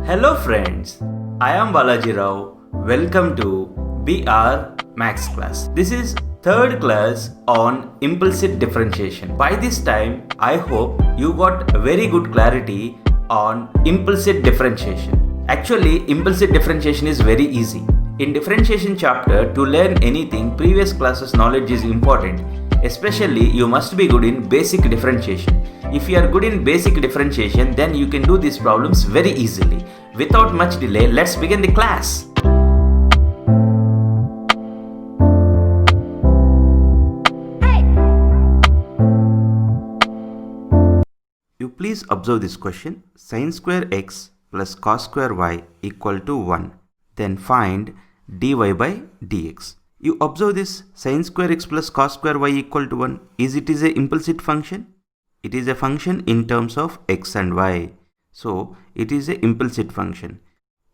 Hello friends, I am Balaji Rao. Welcome to BR Max class. This is third class on implicit differentiation. By this time, I hope you got very good clarity on implicit differentiation. Actually, implicit differentiation is very easy. In differentiation chapter, to learn anything, previous classes knowledge is important. Especially, you must be good in basic differentiation. If you are good in basic differentiation, then you can do these problems very easily. Without much delay, let's begin the class. You please observe this question. Sin square x plus cos square y equal to 1. Then find dy by dx. You observe this sin square x plus cos square y equal to 1. Is it an implicit function? It is a function in terms of x and y. So, it is an implicit function.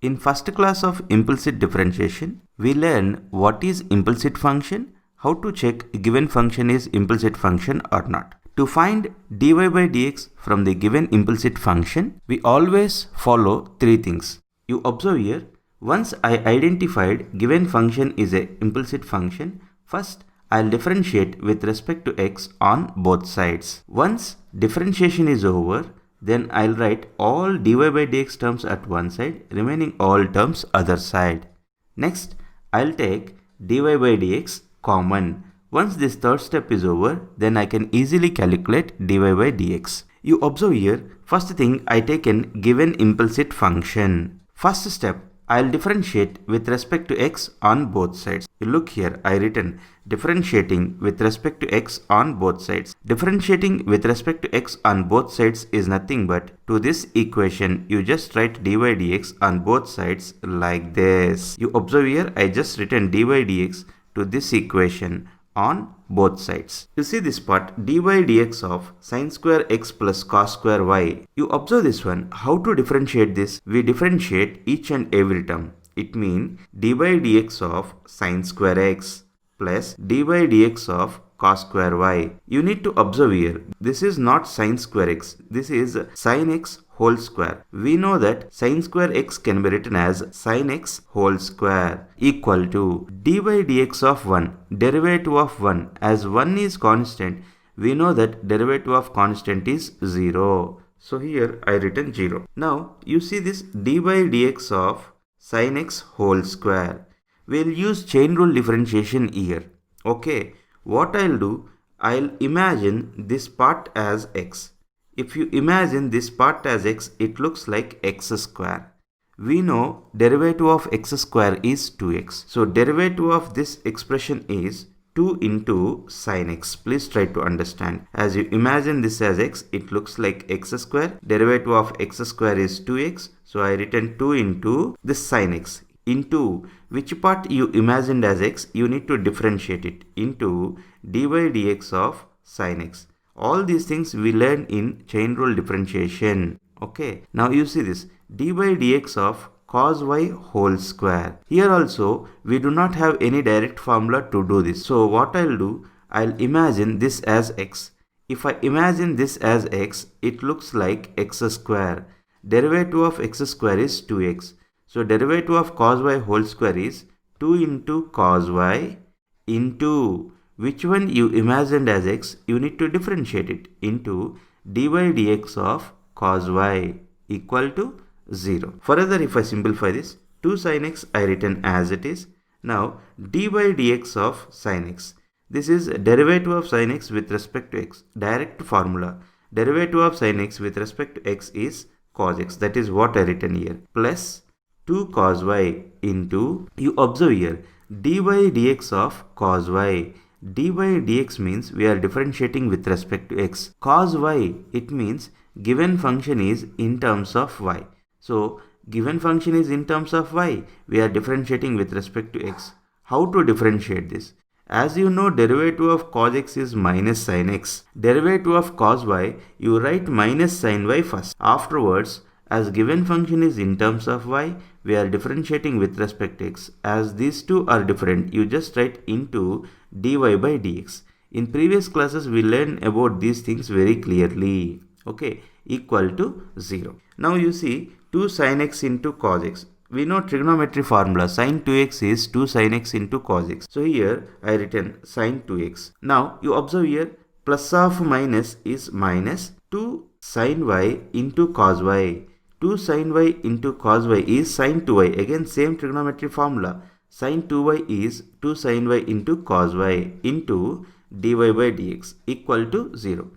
In first class of implicit differentiation, we learn what is implicit function, how to check a given function is implicit function or not. To find dy by dx from the given implicit function, we always follow three things. You observe here, once I identified given function is a implicit function, first I'll differentiate with respect to x on both sides. Once differentiation is over, then I'll write all dy by dx terms at one side, remaining all terms other side. Next, I'll take dy by dx common. Once this third step is over, then I can easily calculate dy by dx. You observe here, first thing I take an given implicit function. First step, I'll differentiate with respect to x on both sides. You look here, I written differentiating with respect to x on both sides. Differentiating with respect to x on both sides is nothing but to this equation, you just write dy dx on both sides like this. You observe here, I just written dy dx to this equation on both sides. You see this part dy dx of sin square x plus cos square y. You observe this one. How to differentiate this? We differentiate each and every term. It means dy dx of sin square x plus dy dx of cos square y. You need to observe here. This is not sin square x. This is sin x whole square. We know that sin square x can be written as sin x whole square equal to dy dx of 1, derivative of 1. As 1 is constant, we know that derivative of constant is 0. So here I written 0. Now you see this dy dx of sin x whole square. We'll use chain rule differentiation here. Okay, what I'll do, I'll imagine this part as x. If you imagine this part as x, it looks like x square. We know derivative of x square is 2x. So derivative of this expression is 2 into sin x. Please try to understand. As you imagine this as x, it looks like x square. Derivative of x square is 2x. So I written 2 into this sin x. Into which part you imagined as x, you need to differentiate it into dy dx of sin x. All these things we learn in chain rule differentiation. Okay. Now you see this dy dx of cos y whole square. Here also we do not have any direct formula to do this. So what I'll do, I'll imagine this as x. If I imagine this as x, it looks like x square. Derivative of x square is 2x. So derivative of cos y whole square is 2 into cos y into which one you imagined as x, you need to differentiate it into dy dx of cos y equal to 0. Further, if I simplify this, 2 sin x I written as it is. Now dy dx of sin x. This is derivative of sin x with respect to x. Direct formula. Derivative of sin x with respect to x is cos x. That is what I written here. Plus 2 cos y into, you observe here, dy dx of cos y. dy dx means we are differentiating with respect to x. Cos y, it means given function is in terms of y. So given function is in terms of y, we are differentiating with respect to x. How to differentiate this? As you know, derivative of cos x is minus sin x. Derivative of cos y, you write minus sin y first. Afterwards, as given function is in terms of y, we are differentiating with respect to x. As these two are different, you just write into dy by dx. In previous classes, we learned about these things very clearly. Okay, equal to 0. Now you see 2 sin x into cos x. We know trigonometry formula, sin 2x is 2 sin x into cos x. So here I written sin 2x. Now you observe here, plus of minus is minus 2 sin y into cos y. 2 sin y into cos y is sin 2y. Again same trigonometry formula. Sin 2y is 2 sin y into cos y into dy by dx equal to 0.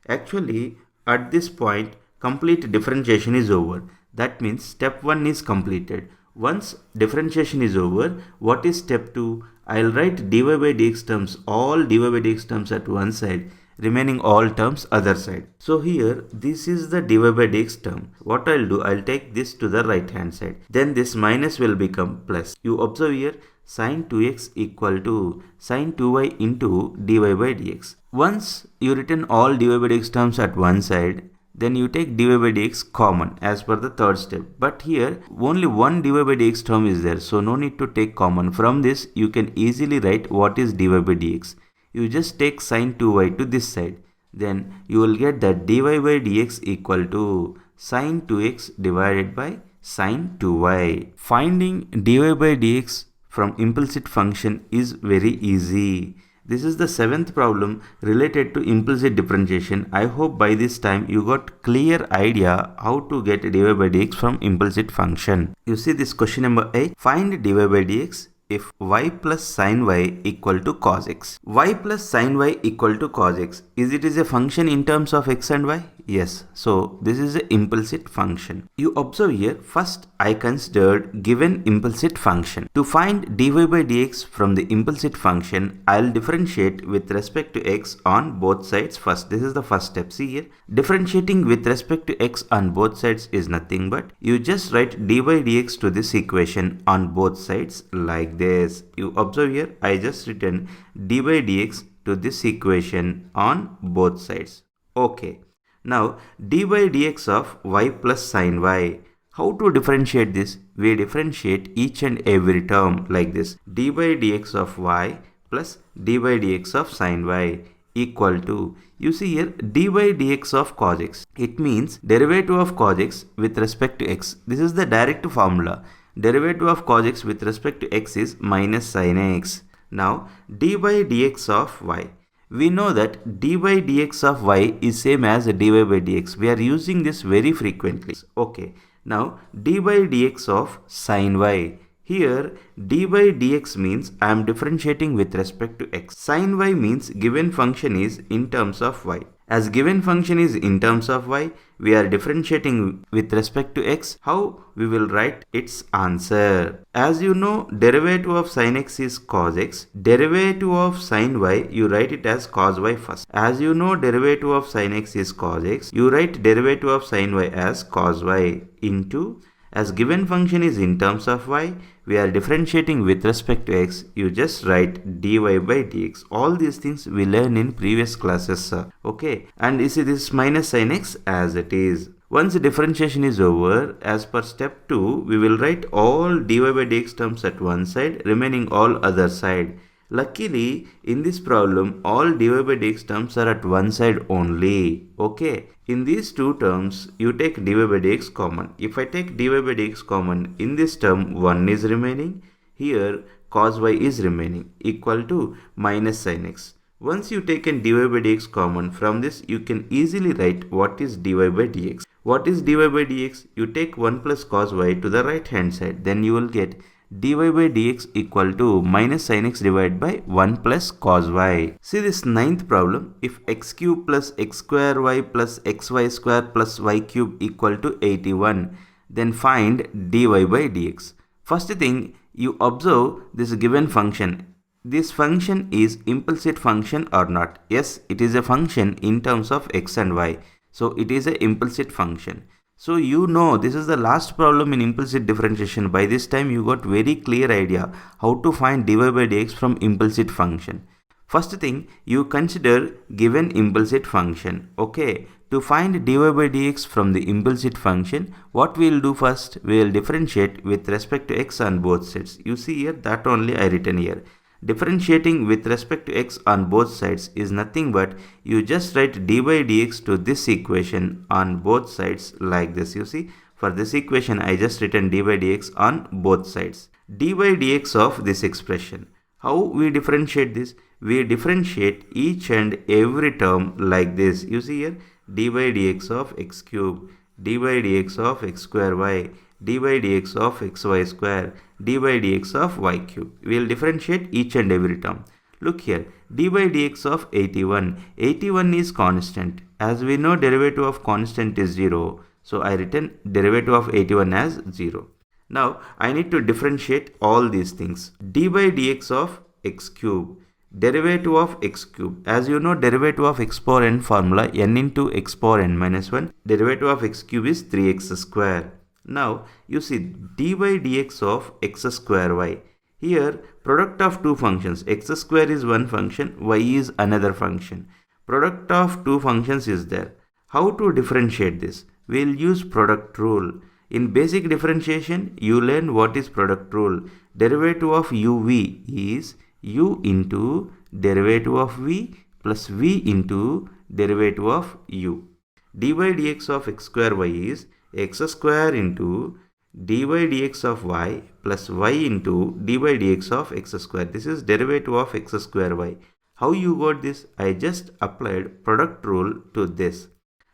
Actually, at this point, complete differentiation is over. That means step 1 is completed. Once differentiation is over, what is step 2? I'll write dy by dx terms, all dy by dx terms at one side, remaining all terms other side. So here, this is the dy by dx term. What I'll do, I'll take this to the right hand side. Then this minus will become plus. You observe here, sin 2x equal to sin 2y into dy by dx. Once you written all dy by dx terms at one side, then you take dy by dx common as per the third step. But here only one dy by dx term is there, so no need to take common. From this you can easily write what is dy by dx. You just take sin 2y to this side. Then you will get that dy by dx equal to sin 2x divided by sin 2y. Finding dy by dx from implicit function is very easy. This is the 7th problem related to implicit differentiation. I hope by this time you got clear idea how to get dy by dx from implicit function. You see this question number 8. Find dy by dx if y plus sin y equal to cos x. Y plus sin y equal to cos x. Is it a function in terms of x and y? Yes. So this is an implicit function. You observe here, first I considered given implicit function. To find dy by dx from the implicit function, I'll differentiate with respect to x on both sides first. This is the first step. See here, differentiating with respect to x on both sides is nothing but you just write dy by dx to this equation on both sides like this. You observe here, I just written dy by dx to this equation on both sides. Okay. Now dy by dx of y plus sin y. How to differentiate this? We differentiate each and every term like this. Dy by dx of y plus dy by dx of sin y equal to, you see here, dy by dx of cos x. It means derivative of cos x with respect to x. This is the direct formula. Derivative of cos x with respect to x is minus sin x. Now dy by dx of y. We know that dy by dx of y is same as dy by dx. We are using this very frequently. Okay. Now dy by dx of sin y. Here dy by dx means I am differentiating with respect to x. Sin y means given function is in terms of y. As given function is in terms of y, we are differentiating with respect to x. How we will write its answer? As you know, derivative of sin x is cos x. Derivative of sin y, you write it as cos y first. As you know, derivative of sin x is cos x. You write derivative of sin y as cos y into, as given function is in terms of y, we are differentiating with respect to x, you just write dy by dx. All these things we learned in previous classes. Okay, and you see this minus sin x as it is. Once the differentiation is over, as per step 2, we will write all dy by dx terms at one side, remaining all other side. Luckily, in this problem, all dy by dx terms are at one side only. Okay. In these two terms, you take dy by dx common. If I take dy by dx common, in this term 1 is remaining. Here cos y is remaining equal to minus sin x. Once you take dy by dx common, from this you can easily write what is dy by dx. What is dy by dx? You take 1 plus cos y to the right hand side. Then you will get dy by dx equal to minus sin x divided by 1 plus cos y. See this 9th problem. If x cube plus x square y plus xy square plus y cube equal to 81, then find dy by dx. First thing, you observe this given function. This function is implicit function or not? Yes, it is a function in terms of x and y. So it is an implicit function. So you know this is the last problem in implicit differentiation. By this time you got very clear idea how to find dy by dx from implicit function. First thing, you consider given implicit function. Okay, to find dy by dx from the implicit function, what we will do first? We will differentiate with respect to x on both sides. You see here, that only I written here. Differentiating with respect to x on both sides is nothing but you just write dy by dx to this equation on both sides like this. You see, For this equation, I just written d by dx on both sides. D by dx of this expression. How we differentiate this? We differentiate each and every term like this. You see here, d by dx of x cube, d by dx of x square y, d by dx of xy square, d by dx of y cube. We will differentiate each and every term. Look here, d by dx of 81. 81 is constant. As we know, derivative of constant is 0. So I written derivative of 81 as 0. Now I need to differentiate all these things. D by dx of x cube. Derivative of x cube. As you know, derivative of x power n formula, n into x power n minus 1. Derivative of x cube is 3x square. Now you see d by dx of x square y. Here product of two functions, x square is one function, y is another function. Product of two functions is there. How to differentiate this? We will use product rule. In basic differentiation, you learn what is product rule. Derivative of uv is u into derivative of v plus v into derivative of u. D by dx of x square y is x square into d by dx of y plus y into d by dx of x square. This is derivative of x square y. How you got this? I just applied product rule to this.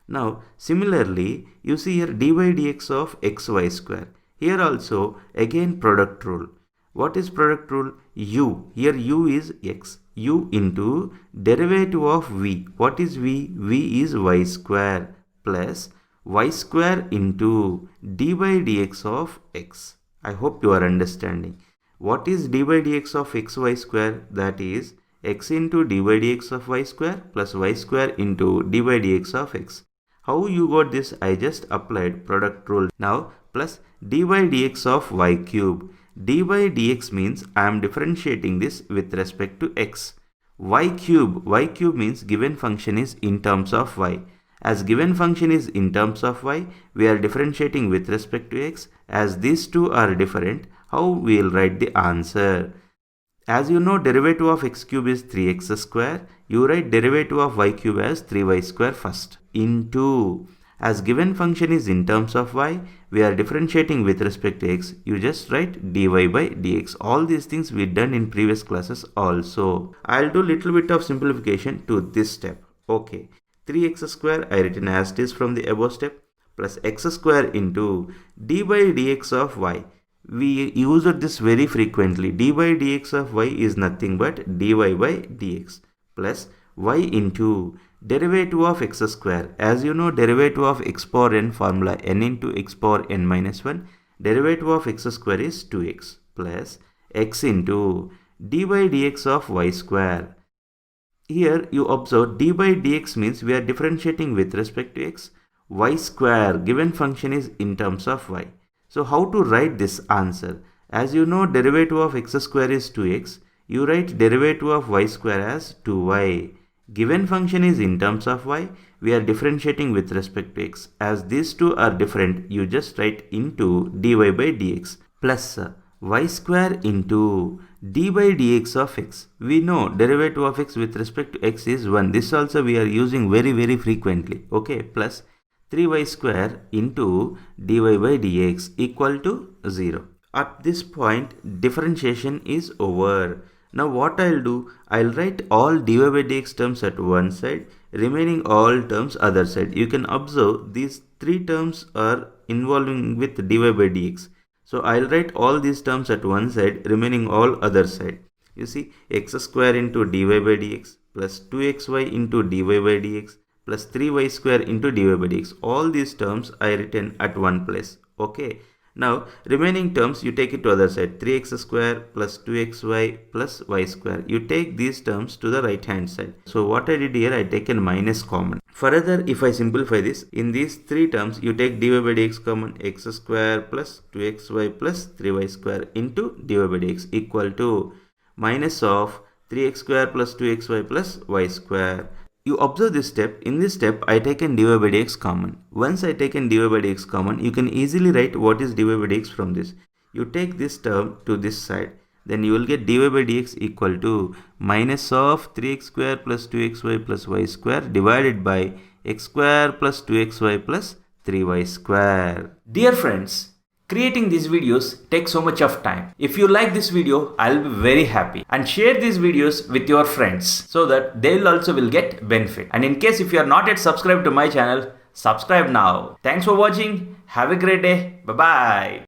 Now similarly, you see here d by dx of xy square. Here also again product rule. What is product rule? U. Here u is x. U into derivative of v. What is v? V is y square plus y square into d by dx of x. I hope you are understanding. What is d by dx of xy square? That is x into d by dx of y square plus y square into d by dx of x. How you got this? I just applied product rule. Now plus d by dx of y cube. D by dx means I am differentiating this with respect to x. Y cube means given function is in terms of y. As given function is in terms of y, we are differentiating with respect to x. As these two are different, how we will write the answer? As you know, derivative of x cube is 3x square. You write derivative of y cube as 3y square first. Into, as given function is in terms of y, we are differentiating with respect to x. You just write dy by dx. All these things we done in previous classes also. I'll do little bit of simplification to this step. Okay. 3x square I written as it is from the above step plus x square into d by dx of y. We use this very frequently. D by dx of y is nothing but dy by dx plus y into derivative of x square. As you know, derivative of x power n formula, n into x power n minus 1. Derivative of x square is 2x plus x into d by dx of y square. Here you observe d by dx means we are differentiating with respect to x. Y square, given function is in terms of y. So how to write this answer? As you know, derivative of x square is 2x. You write derivative of y square as 2y. Given function is in terms of y. We are differentiating with respect to x. As these two are different, you just write into dy by dx plus y square into d by dx of x. We know derivative of x with respect to x is 1. This also we are using very frequently. Okay, plus 3y square into dy by dx equal to 0. At this point, differentiation is over. Now what I'll do? I'll write all dy by dx terms at one side, remaining all terms other side. You can observe these three terms are involving with dy by dx. So I'll write all these terms at one side, remaining all other side. You see, x square into dy by dx plus 2xy into dy by dx plus 3y square into dy by dx. All these terms I written at one place. Okay. Now remaining terms you take it to other side. 3x square plus 2xy plus y square. You take these terms to the right hand side. So what I did here, I taken minus common. Further, if I simplify this, in these three terms you take dy by dx common, x square plus 2xy plus 3y square into dy by dx equal to minus of 3x square plus 2xy plus y square. You observe this step. In this step, I taken dy by dx common. Once I taken dy by dx common, you can easily write what is dy by dx from this. You take this term to this side. Then you will get dy by dx equal to minus of 3x square plus 2xy plus y square divided by x square plus 2xy plus 3y square. Dear friends, creating these videos takes so much of time. If you like this video, I'll be very happy. And share these videos with your friends so that they'll also will get benefit. And in case if you are not yet subscribed to my channel, subscribe now. Thanks for watching. Have a great day. Bye-bye.